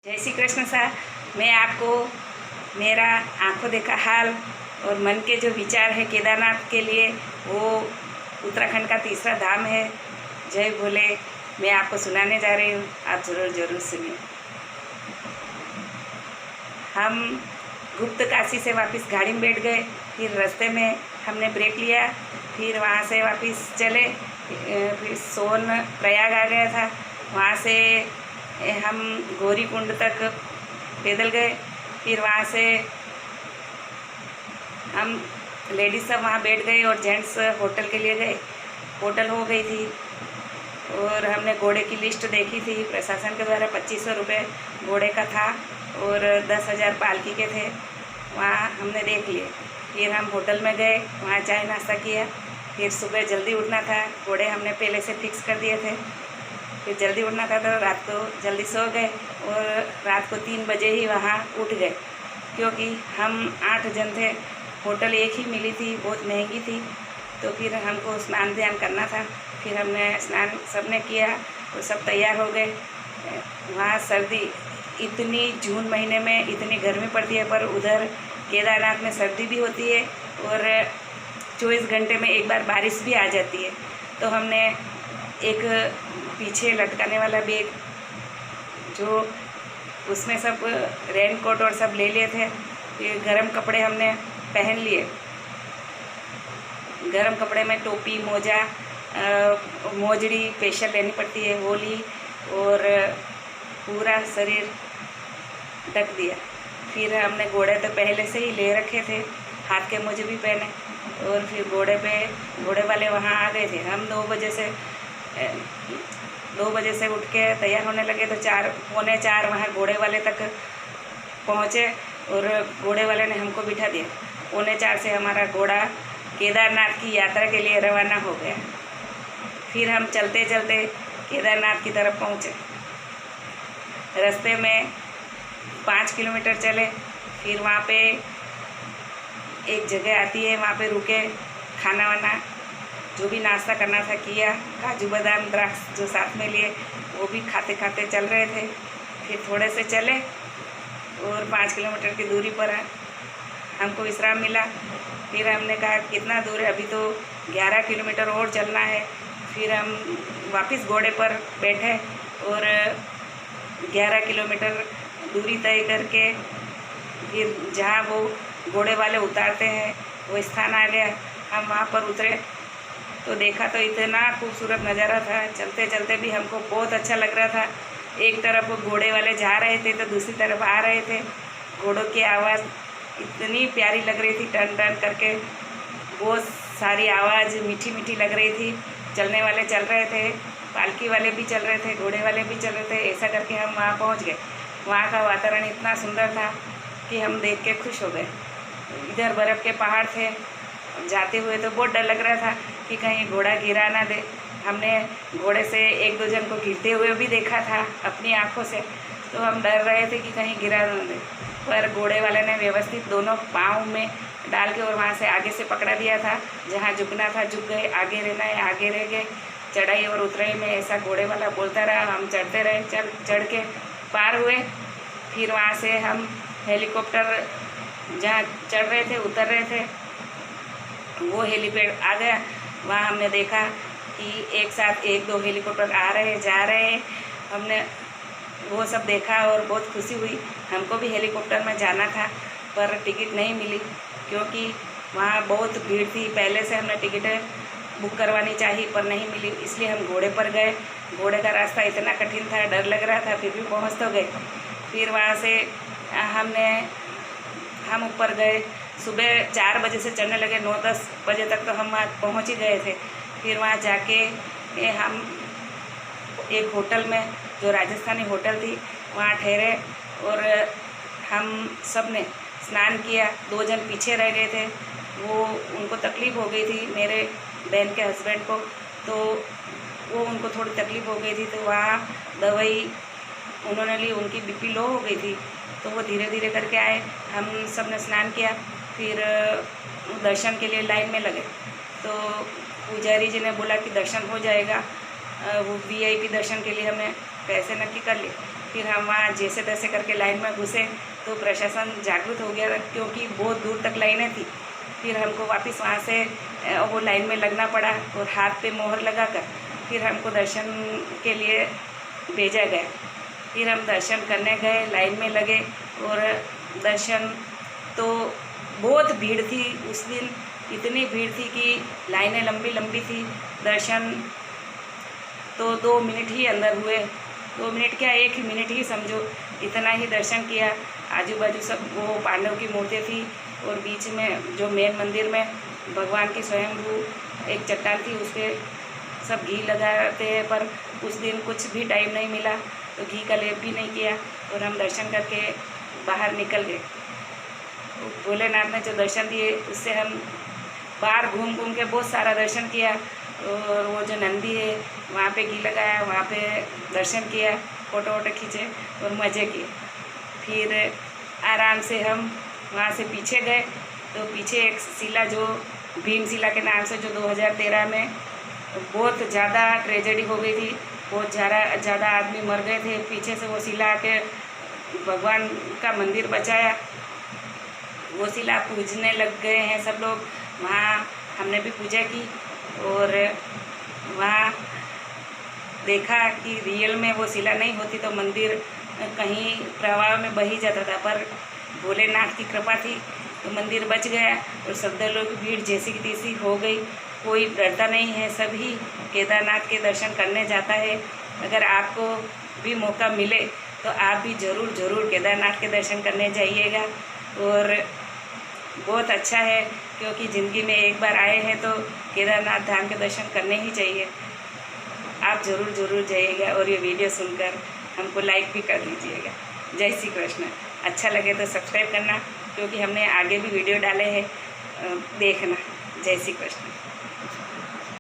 जय श्री कृष्ण सर। मैं आपको मेरा आंखों देखा हाल और मन के जो विचार है केदारनाथ के लिए, वो उत्तराखंड का तीसरा धाम है। जय भोले। मैं आपको सुनाने जा रही हूँ, आप ज़रूर सुनिए। हम गुप्त काशी से वापस गाड़ी में बैठ गए। फिर रास्ते में हमने ब्रेक लिया, फिर वहाँ से वापस चले। फिर सोन प्रयाग आ गया था। वहाँ से हम गौरी कुंड तक पैदल गए। फिर वहाँ से हम लेडीज़ सब वहाँ बैठ गए और जेंट्स होटल के लिए गए। होटल हो गई थी और हमने घोड़े की लिस्ट देखी थी। प्रशासन के द्वारा 2500 रुपये घोड़े का था और 10,000 पालकी के थे। वहाँ हमने देख लिए। फिर हम होटल में गए, वहाँ चाय नाश्ता किया। फिर सुबह जल्दी उठना था, घोड़े हमने पहले से फिक्स कर दिए थे। फिर जल्दी उठना था तो रात को जल्दी सो गए और रात को 3 बजे ही वहाँ उठ गए, क्योंकि हम 8 जन थे। होटल एक ही मिली थी, बहुत महंगी थी। तो फिर हमको स्नान ध्यान करना था। फिर हमने स्नान सबने किया तो सब तैयार हो गए। वहाँ सर्दी इतनी, जून महीने में इतनी गर्मी पड़ती है, पर उधर केदारनाथ में सर्दी भी होती है और 24 घंटे में एक बार बारिश भी आ जाती है। तो हमने एक पीछे लटकाने वाला बैग, जो उसमें सब रेन कोट और सब ले लिए थे। ये गर्म कपड़े हमने पहन लिए। गर्म कपड़े में टोपी, मोजा, मोजड़ी फेशियल लेनी पड़ती है, वो ली और पूरा शरीर ढक दिया। फिर हमने घोड़े तो पहले से ही ले रखे थे, हाथ के मोजे भी पहने। और फिर घोड़े वाले वहाँ आ गए थे। हम 2 बजे से उठ के तैयार होने लगे तो 3:45 वहाँ घोड़े वाले तक पहुँचे और घोड़े वाले ने हमको बिठा दिया। 3:45 से हमारा घोड़ा केदारनाथ की यात्रा के लिए रवाना हो गया। फिर हम चलते चलते केदारनाथ की तरफ पहुँचे। रास्ते में 5 किलोमीटर चले। फिर वहाँ पे एक जगह आती है, वहाँ पे रुके, खाना वाना जो भी नाश्ता करना था किया। काजू बादाम द्राक्ष जो साथ में लिए वो भी खाते खाते चल रहे थे। फिर थोड़े से चले और 5 किलोमीटर की दूरी पर हमको विश्राम मिला। फिर हमने कहा कितना दूर है, अभी तो 11 किलोमीटर और चलना है। फिर हम वापस घोड़े पर बैठे और 11 किलोमीटर दूरी तय करके फिर जहाँ वो घोड़े वाले उतारते हैं वो स्थान आ गया। हम वहाँ पर उतरे तो देखा तो इतना खूबसूरत नज़ारा था। चलते चलते भी हमको बहुत अच्छा लग रहा था। एक तरफ घोड़े वाले जा रहे थे तो दूसरी तरफ आ रहे थे। घोड़ों की आवाज़ इतनी प्यारी लग रही थी, टन टन करके बहुत सारी आवाज़ मीठी मीठी लग रही थी। चलने वाले चल रहे थे, पालकी वाले भी चल रहे थे, घोड़े वाले भी चल रहे थे। ऐसा करके हम वहाँ पहुँच गए। वहाँ का वातावरण इतना सुंदर था कि हम देख के खुश हो गए। इधर बर्फ़ के पहाड़ थे। जाते हुए तो बहुत डर लग रहा था कि कहीं घोड़ा गिरा ना दे। हमने घोड़े से 1-2 जन को गिरते हुए भी देखा था अपनी आँखों से, तो हम डर रहे थे कि कहीं गिरा ना दे। पर घोड़े वाले ने व्यवस्थित दोनों पाँव में डाल के और वहाँ से आगे से पकड़ा दिया था। जहाँ झुकना था झुक गए, आगे रहना है आगे रह गए। चढ़ाई और उतराई में ऐसा घोड़े वाला बोलता रहा, हम चढ़ते रहे। चढ़ के पार हुए। फिर वहाँ से हम हेलीकॉप्टर जहाँ चढ़ रहे थे, उतर रहे थे, वो हेलीपैड आ गया। वहाँ हमने देखा कि एक साथ 1-2 हेलीकॉप्टर आ रहे जा रहे। हमने वो सब देखा और बहुत खुशी हुई। हमको भी हेलीकॉप्टर में जाना था पर टिकट नहीं मिली, क्योंकि वहाँ बहुत भीड़ थी। पहले से हमने टिकट बुक करवानी चाहिए पर नहीं मिली, इसलिए हम घोड़े पर गए। घोड़े का रास्ता इतना कठिन था, डर लग रहा था, फिर भी पहुँच तो गए। फिर वहाँ से हम ऊपर गए। सुबह 4 बजे से चढ़ने लगे, 9-10 बजे तक तो हम वहाँ पहुँच ही गए थे। फिर वहाँ जाके हम एक होटल में, जो राजस्थानी होटल थी, वहाँ ठहरे और हम सब ने स्नान किया। 2 जन पीछे रह गए थे, वो उनको तकलीफ़ हो गई थी, मेरे बहन के हस्बैंड को, तो वो उनको थोड़ी तकलीफ़ हो गई थी। तो वहाँ दवाई उन्होंने ली, उनकी बीपी लो हो गई थी, तो वो धीरे धीरे करके आए। हम सब ने स्नान किया। फिर दर्शन के लिए लाइन में लगे तो पुजारी जी ने बोला कि दर्शन हो जाएगा। वो VIP दर्शन के लिए हमने पैसे नक्की कर लिए। फिर हम वहाँ जैसे तैसे करके लाइन में घुसे तो प्रशासन जागरूक हो गया क्योंकि बहुत दूर तक लाइनें थी। फिर हमको वापस वहाँ से वो लाइन में लगना पड़ा और हाथ पे मोहर लगाकर फिर हमको दर्शन के लिए भेजा गया। फिर हम दर्शन करने गए, लाइन में लगे और दर्शन तो बहुत भीड़ थी उस दिन, इतनी भीड़ थी कि लाइनें लंबी लंबी थी। दर्शन तो 2 मिनट ही अंदर हुए, 2 मिनट क्या 1 मिनट ही समझो, इतना ही दर्शन किया। आजू बाजू सब वो पांडव की मूर्तियाँ थी और बीच में जो मेन मंदिर में भगवान की स्वयंभू एक चट्टान थी, उस पर सब घी लगाते हैं, पर उस दिन कुछ भी टाइम नहीं मिला तो घी का लेप भी नहीं किया और हम दर्शन करके बाहर निकल गए। भोलेनाथ ने जो दर्शन दिए उससे हम बाहर घूम घूम के बहुत सारा दर्शन किया और वो जो नंदी है वहाँ पे घी लगाया, वहाँ पे दर्शन किया, फ़ोटो वोटो खींचे और मज़े किए। फिर आराम से हम वहाँ से पीछे गए तो पीछे एक शिला जो भीम शिला के नाम से जो 2013 में बहुत ज़्यादा ट्रेजेडी हो गई थी, बहुत ज़्यादा आदमी मर गए थे, पीछे से वो शिला के भगवान का मंदिर बचाया। वो शिला पूजने लग गए हैं सब लोग, वहाँ हमने भी पूजा की और वहाँ देखा कि रियल में वो शिला नहीं होती तो मंदिर कहीं प्रवाह में बही जाता था, पर भोलेनाथ की कृपा थी तो मंदिर बच गया और श्रद्धालुओं की भीड़ जैसी की तैसी हो गई। कोई डरता नहीं है, सभी केदारनाथ के दर्शन करने जाता है। अगर आपको भी मौका मिले तो आप भी ज़रूर केदारनाथ के दर्शन करने जाइएगा और बहुत अच्छा है क्योंकि ज़िंदगी में एक बार आए हैं तो केदारनाथ धाम के दर्शन करने ही चाहिए। आप ज़रूर जाइएगा और ये वीडियो सुनकर हमको लाइक भी कर दीजिएगा। जय श्री कृष्ण। अच्छा लगे तो सब्सक्राइब करना क्योंकि हमने आगे भी वीडियो डाले हैं, देखना। जय श्री कृष्ण।